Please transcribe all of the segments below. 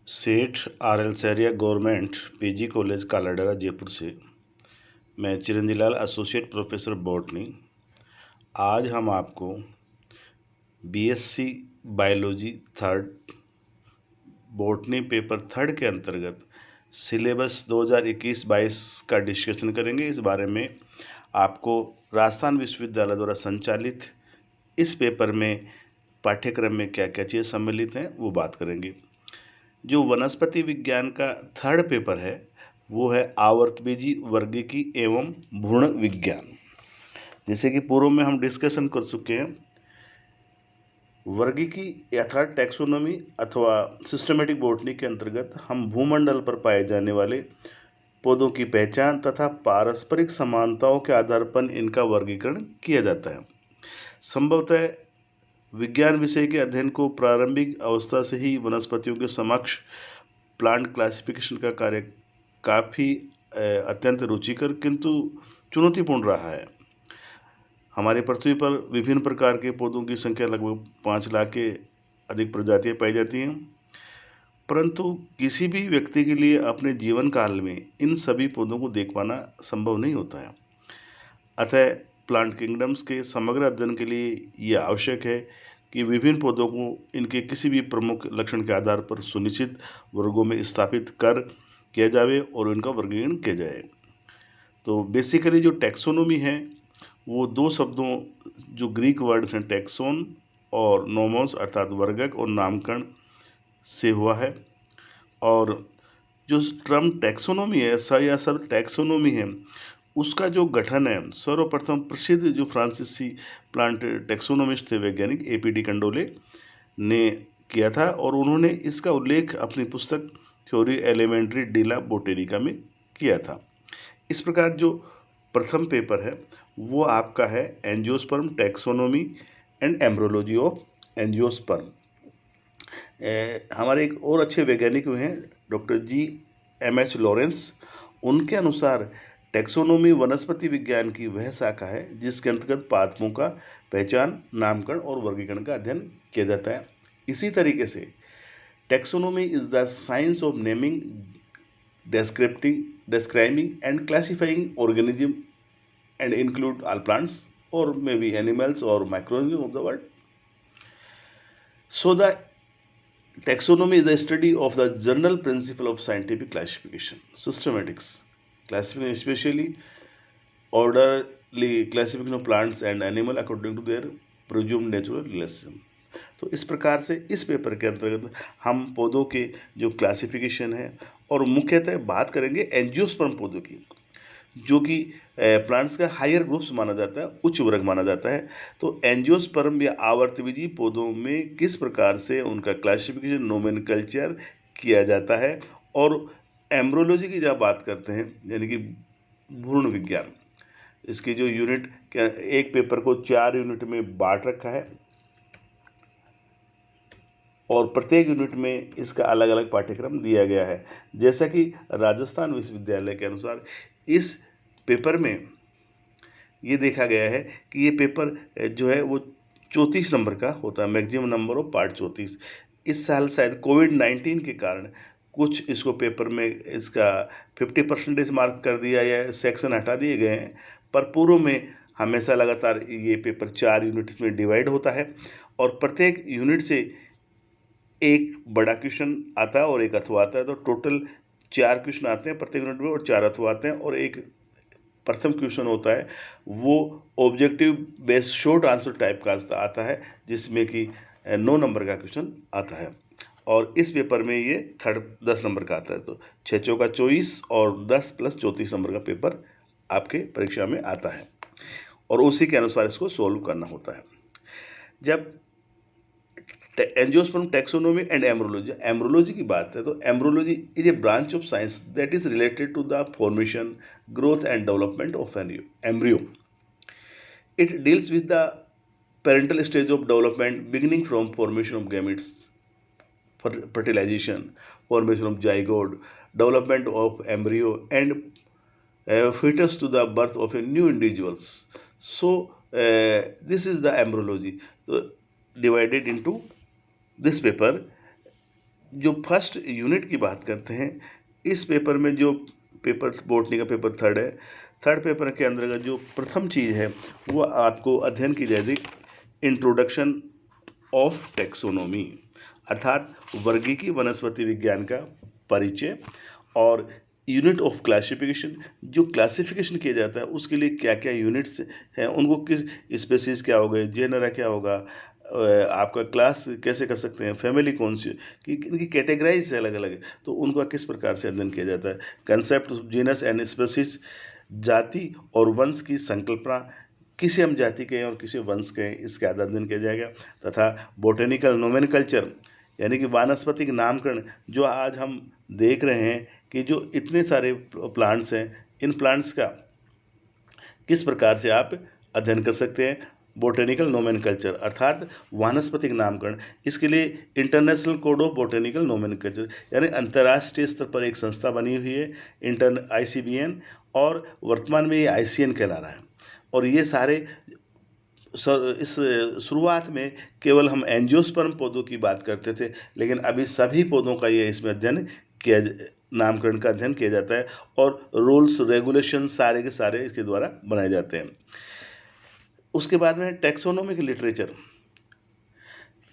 सेठ R L Saraiya government PG college Kaladera Jaipur से मैं Chiranji Lal associate professor botany. आज हम आपको BSc biology third botany paper third के अंतर्गत सिलेबस 2021-22 का डिस्कशन करेंगे। इस बारे में आपको राजस्थान विश्वविद्यालय द्वारा संचालित इस पेपर में पाठ्यक्रम में क्या क्या चीज़ें सम्मिलित हैं वो बात करेंगे। जो वनस्पति विज्ञान का थर्ड पेपर है वो है आवर्तबीजी वर्गीकी एवं भ्रूण विज्ञान। जैसे कि पूर्व में हम डिस्कशन कर चुके हैं, वर्गीकी अर्थात टैक्सोनॉमी अथवा सिस्टमेटिक बॉटनी के अंतर्गत हम भूमंडल पर पाए जाने वाले पौधों की पहचान तथा पारस्परिक समानताओं के आधार पर इनका वर्गीकरण किया जाता है। संभवतः विज्ञान विषय के अध्ययन को प्रारंभिक अवस्था से ही वनस्पतियों के समक्ष प्लांट क्लासिफिकेशन का कार्य काफ़ी अत्यंत रुचिकर किंतु चुनौतीपूर्ण रहा है। हमारी पृथ्वी पर विभिन्न प्रकार के पौधों की संख्या लगभग 5 लाख के अधिक प्रजातियां पाई जाती हैं, परंतु किसी भी व्यक्ति के लिए अपने जीवन काल में इन सभी पौधों को देख पाना संभव नहीं होता है। अतः प्लांट किंगडम्स के समग्र अध्ययन के लिए यह आवश्यक है कि विभिन्न पौधों को इनके किसी भी प्रमुख लक्षण के आधार पर सुनिश्चित वर्गों में स्थापित कर किया जाए और इनका वर्गीकरण किया जाए। तो बेसिकली जो टैक्सोनॉमी है वो दो शब्दों जो ग्रीक वर्ड्स हैं टैक्सोन और नोमोस अर्थात वर्गक और नामकरण से हुआ है। और जो टर्म टैक्सोनॉमी है या शब्द टैक्सोनॉमी है उसका जो गठन है सर्वप्रथम प्रसिद्ध जो फ्रांसीसी प्लांट टैक्सोनोमिस्ट थे वैज्ञानिक एपीडी कंडोले ने किया था और उन्होंने इसका उल्लेख अपनी पुस्तक थ्योरी एलिमेंट्री डिला बोटेनिका में किया था। इस प्रकार जो प्रथम पेपर है वो आपका है angiosperm taxonomy and embryology of angiosperm. हमारे एक और अच्छे वैज्ञानिक हुए हैं डॉक्टर GMH लॉरेंस। उनके अनुसार टैक्सोनॉमी वनस्पति विज्ञान की वह शाखा है जिसके अंतर्गत पादपों का पहचान, नामकरण और वर्गीकरण का अध्ययन किया जाता है। इसी तरीके से taxonomy is the science of naming, describing and classifying organism and include all plants or maybe animals or microorganisms of the world. So the taxonomy is the study of the general principle of scientific classification, systematics, classification, especially orderly classification of plants and animal according to their presumed natural relation. तो इस प्रकार से इस paper के अंतर्गत हम पौधों के जो क्लासिफिकेशन है और मुख्यतः बात करेंगे एंजियोस्पर्म पौधों की, जो कि प्लांट्स का हायर ग्रुप्स माना जाता है, उच्च वर्ग माना जाता है। तो एंजियोस्पर्म या आवर्तबीजी पौधों में किस प्रकार से उनका क्लासिफिकेशन नोमेनकल्चर किया जाता है। और एम्ब्रोलॉजी की जब बात करते हैं यानी कि भ्रूण विज्ञान, इसकी जो यूनिट एक पेपर को 4 यूनिट में बांट रखा है और प्रत्येक यूनिट में इसका अलग अलग पाठ्यक्रम दिया गया है। जैसा कि राजस्थान विश्वविद्यालय के अनुसार इस पेपर में ये देखा गया है कि ये पेपर जो है वो 34 नंबर का होता है, मैक्सिमम नंबर ऑफ पार्ट 34। इस साल शायद कोविड-19 के कारण कुछ इसको पेपर में इसका 50% मार्क कर दिया या सेक्शन हटा दिए गए हैं, पर पूर्व में हमेशा लगातार ये पेपर 4 यूनिट्स में डिवाइड होता है और प्रत्येक यूनिट से एक बड़ा क्वेश्चन आता है और एक अथवा आता है। तो टोटल 4 क्वेश्चन आते हैं प्रत्येक यूनिट में और 4 अथवा आते हैं और एक प्रथम क्वेश्चन होता है वो objective based short answer type का आता है जिसमें कि 9 नंबर का क्वेश्चन आता है। और इस पेपर में ये थर्ड 10 नंबर का आता है। तो 6 चौका 24 और 10 प्लस 34 नंबर का पेपर आपके परीक्षा में आता है और उसी के अनुसार इसको सॉल्व करना होता है। जब एंजियोस्पर्म टैक्सोनॉमी एंड एम्ब्रोलॉजी की बात है तो embryology is a branch of science that is related to the formation, growth and development of embryo. It deals with the parental stage of development beginning from formation of gametes, fertilization, formation of zygote, development of embryo and fetus to the birth of a new individuals. So this is the embryology. So, divided into this paper जो first unit की बात करते हैं, इस paper में जो paper botany का paper third है, थर्ड पेपर के अंतर्गत जो प्रथम चीज़ है वो आपको अध्ययन की जाएगी इंट्रोडक्शन ऑफ टेक्सोनोमी, अर्थात वर्गीकी वनस्पति विज्ञान का परिचय। और यूनिट ऑफ क्लासिफिकेशन, जो क्लासिफिकेशन किया जाता है उसके लिए क्या क्या यूनिट्स हैं, उनको किस स्पेसीज क्या हो गए, जेनरा क्या होगा, आपका क्लास कैसे कर सकते हैं, फैमिली कौन सी, कि इनकी कैटेगराइज अलग अलग है, तो उनका किस प्रकार से अध्ययन किया जाता है। कंसेप्ट जीनस एंड स्पेसीज, जाति और वंश की संकल्पना, किसे हम जाति कहें और किसे वंश कहें, इसके आधार अध्ययन किया जाएगा। तथा बोटेनिकल नोमेनकल्चर, यानी कि वानस्पतिक नामकरण, जो आज हम देख रहे हैं कि जो इतने सारे प्लांट्स हैं, इन प्लांट्स का किस प्रकार से आप अध्ययन कर सकते हैं। बोटेनिकल नोमेनकल्चर अर्थात वानस्पतिक नामकरण, इसके लिए international code of botanical nomenclature यानी अंतर्राष्ट्रीय स्तर पर एक संस्था बनी हुई है, ICBN, और वर्तमान में ये ICN कहला रहा है। और ये सारे इस शुरुआत में केवल हम एंजियोस्पर्म पौधों की बात करते थे, लेकिन अभी सभी पौधों का ये इसमें अध्ययन किया, नामकरण का अध्ययन किया जाता है, और रूल्स रेगुलेशन सारे के सारे इसके द्वारा बनाए जाते हैं। उसके बाद में टैक्सोनोमिक लिटरेचर।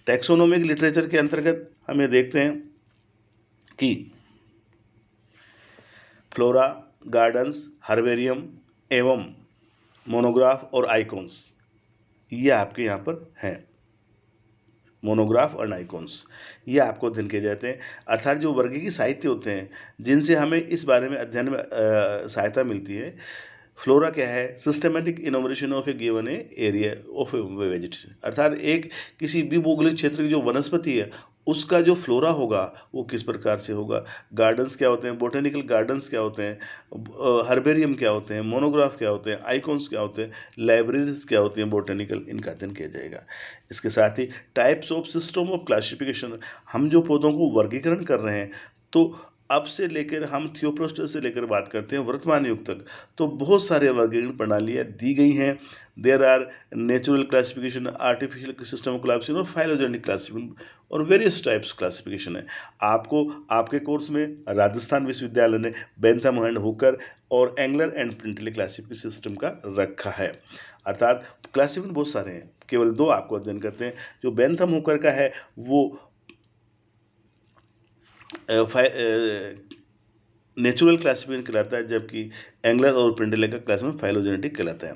टैक्सोनोमिक लिटरेचर के अंतर्गत हम ये देखते हैं कि फ्लोरा, गार्डन्स, हर्बेरियम एवं मोनोग्राफ और आइकॉन्स, ये आपके यहाँ पर हैं। मोनोग्राफ और आइकॉन्स ये आपको अध्ययन किए जाते हैं, अर्थात जो वर्गीकी साहित्य होते हैं जिनसे हमें इस बारे में अध्ययन में सहायता मिलती है। फ्लोरा क्या है, systematic enumeration of a given area of a vegetation, अर्थात एक किसी भी भौगोलिक क्षेत्र की जो वनस्पति है उसका जो फ्लोरा होगा वो किस प्रकार से होगा। गार्डन्स क्या होते हैं, बोटेनिकल गार्डन्स क्या होते हैं, हर्बेरियम क्या होते हैं, मोनोग्राफ क्या होते हैं, आइकॉन्स क्या होते हैं, लाइब्रेरीज क्या होती हैं बोटेनिकल, इनका अध्ययन किया जाएगा। इसके साथ ही types of system of classification, हम जो पौधों को वर्गीकरण कर रहे हैं, तो अब से लेकर हम थियोप्रोस्टस से लेकर बात करते हैं वर्तमान युग तक, तो बहुत सारे वर्गीकरण प्रणालियाँ दी गई हैं। There are natural classification, artificial system classification और फाइलोजेनिक क्लासिफिकेशन और वेरियस टाइप्स क्लासिफिकेशन है। आपको आपके कोर्स में राजस्थान विश्वविद्यालय ने बेंथम एंड हुकर और Engler and Prantl classification system का रखा है, अर्थात क्लासिफिकेशन बहुत सारे हैं, केवल दो आपको अध्ययन करते हैं। जो बेंथम हुकर का है वो नेचुरल क्लासिफिकेशन कहलाता है, जबकि एंगलर और प्रिंटले का क्लासिफिकेशन फाइलोजेनेटिक कहलाता है।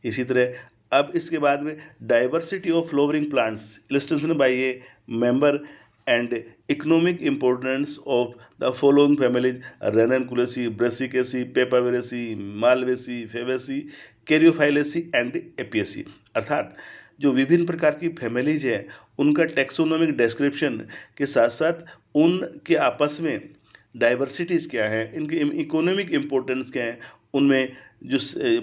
इसी तरह अब इसके बाद में diversity of flowering plants, illustration by a member and economic importance of the following families, ranunculaceae, brassicaceae, papaveraceae, malvaceae, fabaceae, caryophyllaceae and apiaceae, अर्थात जो विभिन्न प्रकार की फैमिलीज हैं उनका टेक्सोनोमिक डिस्क्रिप्शन के साथ साथ उनके आपस में डाइवर्सिटीज़ क्या है, इनकी इकोनॉमिक इम्पोर्टेंस क्या है। उनमें जो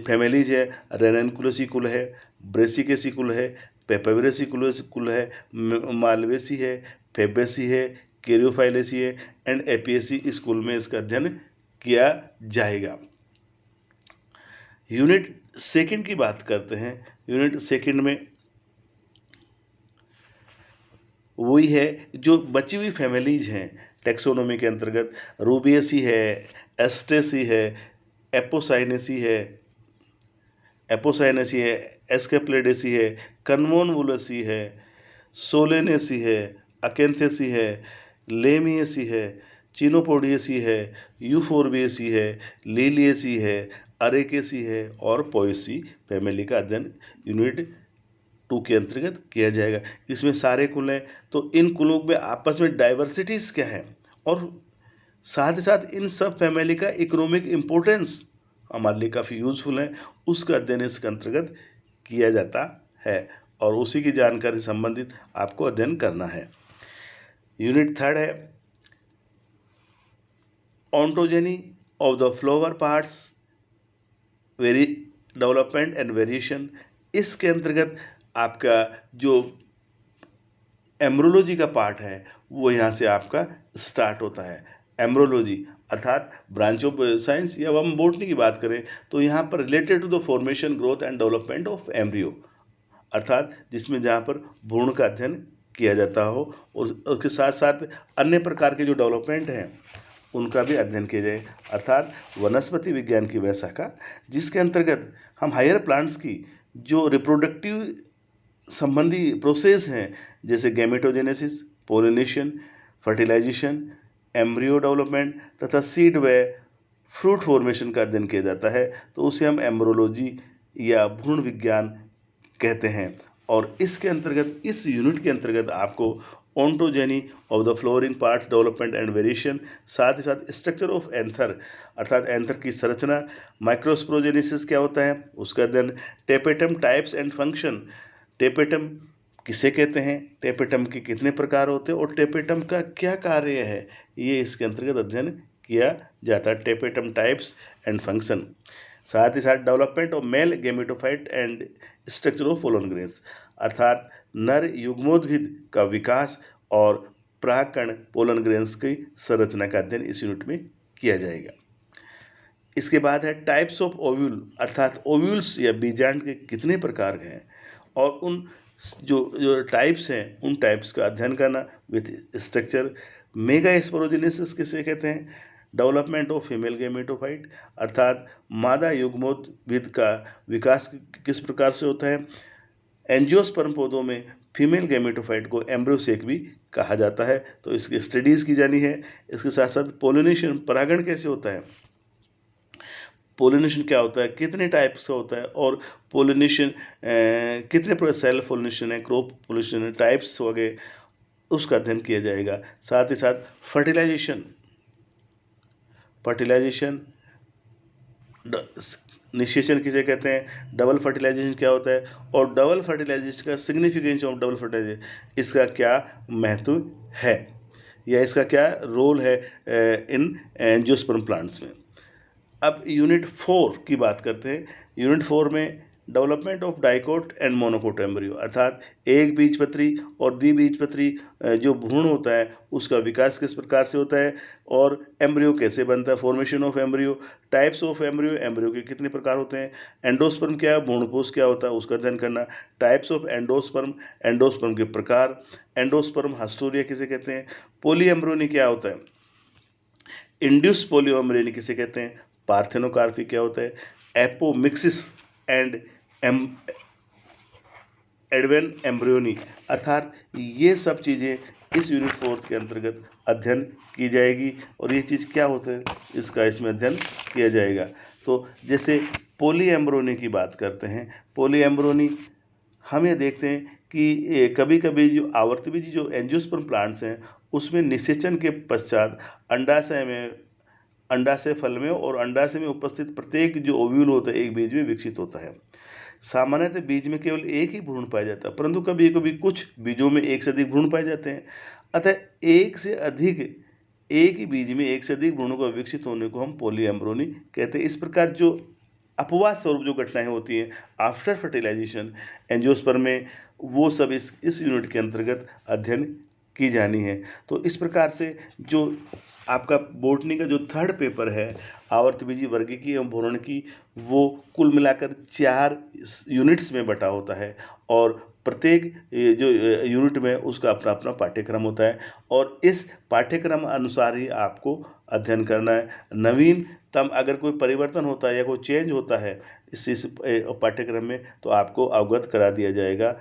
फैमिलीज है, रेननकुलेसी कुल है, ब्रेसिकेसी कुल है, पेपावेरेसी कुल है, मालवेसी है, फेबेसी है, कैरियोफाइलेसी है एंड एपियसी स्कूल में इसका अध्ययन किया जाएगा। यूनिट सेकंड की बात करते हैं। यूनिट सेकंड में वही है जो बची हुई फैमिलीज हैं टेक्सोनोमी के अंतर्गत, रूबिएसी है, एस्टेसी है, एपोसाइनेसी है, एस्केप्लेडेसी है, कन्वोनवुलेसी है, सोलेनेसी है, अकेंथेसी है, लेमिएसी है, चिनोपोडियसी है, यूफोर्बिएसी है, लीलिएसी है, अरेकेसी है और पोएसी फैमिली का अध्ययन यूनिट 2 के अंतर्गत किया जाएगा। इसमें सारे कुल हैं, तो इन कुलों में आपस में डाइवर्सिटीज़ क्या है और साथ ही साथ इन सब फैमिली का इकोनॉमिक इम्पोर्टेंस हमारे लिए काफ़ी यूजफुल है, उसका अध्ययन इसके अंतर्गत किया जाता है और उसी की जानकारी से संबंधित आपको अध्ययन करना है। यूनिट थर्ड है ontogeny of the flower parts, very development and variation. इसके अंतर्गत आपका जो एम्ब्रोलॉजी का पार्ट है वो यहाँ से आपका स्टार्ट होता है। एम्ब्रोलॉजी अर्थात ब्रांच ऑफ साइंस, या हम बोटनी की बात करें तो यहाँ पर related to the formation, growth and development of embryo, अर्थात जिसमें जहाँ पर भ्रूण का अध्ययन किया जाता हो, उसके साथ साथ अन्य प्रकार के जो डेवलपमेंट हैं उनका भी अध्ययन किया जाए, अर्थात वनस्पति विज्ञान की वह शाखा जिसके अंतर्गत हम हायर प्लांट्स की जो रिप्रोडक्टिव संबंधी प्रोसेस हैं, जैसे gametogenesis, pollination, fertilisation, embryo development तथा सीड व फ्रूट फॉर्मेशन का अध्ययन किया जाता है, तो उसे हम एम्ब्रोलॉजी या भ्रूण विज्ञान कहते हैं। और इसके अंतर्गत, इस यूनिट के अंतर्गत आपको ontogeny of the flowering parts development and variation, साथ ही साथ स्ट्रक्चर ऑफ एंथर अर्थात एंथर की संरचना, माइक्रोस्पोरोजेनेसिस क्या होता है उसका अध्ययन, tapetum types and function, tapetum किसे कहते हैं, टेपेटम के कितने प्रकार होते हैं और टेपेटम का क्या कार्य है, ये इसके अंतर्गत अध्ययन किया जाता है, टेपेटम टाइप्स एंड फंक्शन। साथ ही साथ development of male gametophyte and structure of pollen grains, अर्थात नर युग्मोद्भिद का विकास और परागकण पोलन ग्रेन्स की संरचना का अध्ययन इस यूनिट में किया जाएगा। इसके बाद है टाइप्स ऑफ ओव्यूल, अर्थात ओव्यूल्स या बीजांड के कितने प्रकार हैं और उन जो टाइप्स हैं उन टाइप्स का अध्ययन करना विथ स्ट्रक्चर। मेगा स्पोरोजेनेसिस किसे कहते हैं, डेवलपमेंट ऑफ फीमेल गेमेटोफाइट, अर्थात मादा युग्मोद्भिद का विकास किस प्रकार से होता है। एंजियोस्पर्म पौधों में फीमेल गेमेटोफाइट को एम्ब्रियोसेक भी कहा जाता है, तो इसकी स्टडीज़ की जानी है। इसके साथ साथ पोलिनेशन, परागण कैसे होता है, पोलिनेशन क्या होता है, कितने टाइप्स का होता है और पोलिनेशन कितने प्रकार, सेल्फ पोलिनेशन है, क्रॉप पोलिनेशन है, टाइप्स वगैरह, उसका अध्ययन किया जाएगा। साथ ही साथ फर्टिलाइजेशन निषेचन किसे कहते हैं, डबल फर्टिलाइजेशन क्या होता है और डबल फर्टिलाइजेशन का सिग्निफिकेंस ऑफ डबल फर्टिलाइजेशन, इसका क्या महत्व है या इसका क्या रोल है इन एंजियोस्पर्म प्लांट्स में। अब यूनिट 4 की बात करते हैं। यूनिट 4 में development of dicot and monocot embryo, अर्थात एक बीजपत्री और द्विबीजपत्री जो भ्रूण होता है उसका विकास किस प्रकार से होता है और एम्ब्रियो कैसे बनता है, formation of embryo, types of embryo, embryo के कितने प्रकार होते हैं, एंडोस्पर्म क्या है, भ्रूणपोष क्या होता है उसका अध्ययन करना, टाइप्स ऑफ एंडोस्पर्म, एंडोस्पर्म के प्रकार, एंडोस्पर्म हस्टोरिया किसे कहते हैं, पोलीएम्ब्रियोनी क्या होता है, इंड्यूस पोलियोम्ब्रियोनी किसे कहते हैं, पार्थेनोकार्पी क्या होता है, एपोमिक्सिस एंड एडवेन एम्ब्रियोनी, अर्थात ये सब चीज़ें इस यूनिट 4 के अंतर्गत अध्ययन की जाएगी और ये चीज़ क्या होता है इसका इसमें अध्ययन किया जाएगा। तो जैसे पोलीएम्ब्रियोनी की बात करते हैं, पोलीएम्ब्रियोनी हम ये देखते हैं कि कभी कभी जो आवर्तबीजी जो एंजियोस्पर्म प्लांट्स हैं उसमें निषेचन के पश्चात अंडाशय फल में और अंडाशय में उपस्थित प्रत्येक जो ओव्यूल होता है एक बीज में विकसित होता है। सामान्यतः बीज में केवल एक ही भ्रूण पाया जाता है, परंतु कभी कभी कुछ बीजों में एक से अधिक भ्रूण पाए जाते हैं। अतः एक ही बीज में एक से अधिक भ्रूणों का विकसित होने को हम पोलीएम्ब्रियोनी कहते हैं। इस प्रकार जो अपवाद स्वरूप जो घटनाएं होती हैं आफ्टर फर्टिलाइजेशन एंजियोस्पर्म में, वो सब इस यूनिट के अंतर्गत अध्ययन की जानी है। तो इस प्रकार से जो आपका बोटनी का जो 3rd पेपर है आवर्तबीजी वर्गीकी एवं भ्रूणकी, वो कुल मिलाकर 4 यूनिट्स में बटा होता है और प्रत्येक जो यूनिट में उसका अपना अपना पाठ्यक्रम होता है और इस पाठ्यक्रम अनुसार ही आपको अध्ययन करना है। नवीनतम अगर कोई परिवर्तन होता है या कोई चेंज होता है इस पाठ्यक्रम में तो आपको अवगत करा दिया जाएगा।